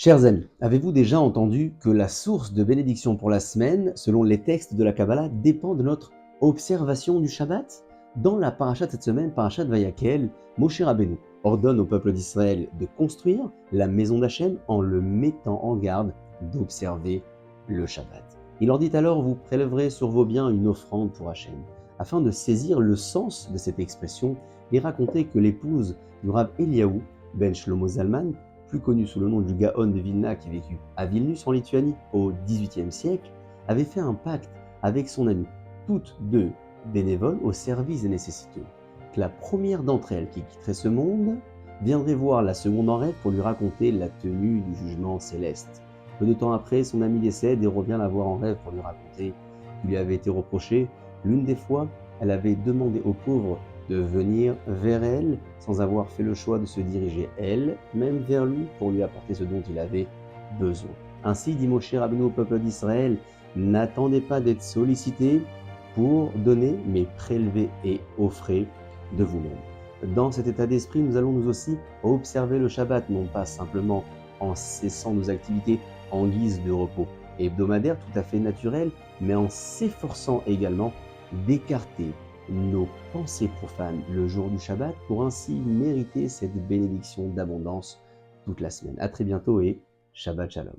Chers amis, avez-vous déjà entendu que la source de bénédiction pour la semaine, selon les textes de la Kabbalah, dépend de notre observation du Shabbat? Dans la paracha de cette semaine, parashat Vayakel, Moshe Rabbeinu ordonne au peuple d'Israël de construire la maison d'Hachem en le mettant en garde d'observer le Shabbat. Il leur dit alors: vous prélèverez sur vos biens une offrande pour Hachem. Afin de saisir le sens de cette expression, il racontait que l'épouse du Rav Eliaou, ben Shlomo Zalman, plus connu sous le nom du Gaon de Vilna, qui vécut à Vilnius en Lituanie au XVIIIe siècle, avait fait un pacte avec son amie, toutes deux bénévoles au service des nécessiteux, que la première d'entre elles qui quitterait ce monde viendrait voir la seconde en rêve pour lui raconter la tenue du jugement céleste. Peu de temps après, son amie décède et revient la voir en rêve pour lui raconter qu'il lui avait été reproché. L'une des fois, elle avait demandé aux pauvres de venir vers elle sans avoir fait le choix de se diriger elle-même vers lui pour lui apporter ce dont il avait besoin. Ainsi dit Moshe Rabbeinu au peuple d'Israël: n'attendez pas d'être sollicité pour donner, mais prélevez et offrez de vous-même. Dans cet état d'esprit, nous allons nous aussi observer le Shabbat, non pas simplement en cessant nos activités en guise de repos hebdomadaire tout à fait naturel, mais en s'efforçant également d'écarter nos pensées profanes le jour du Shabbat pour ainsi mériter cette bénédiction d'abondance toute la semaine. À très bientôt et Shabbat Shalom.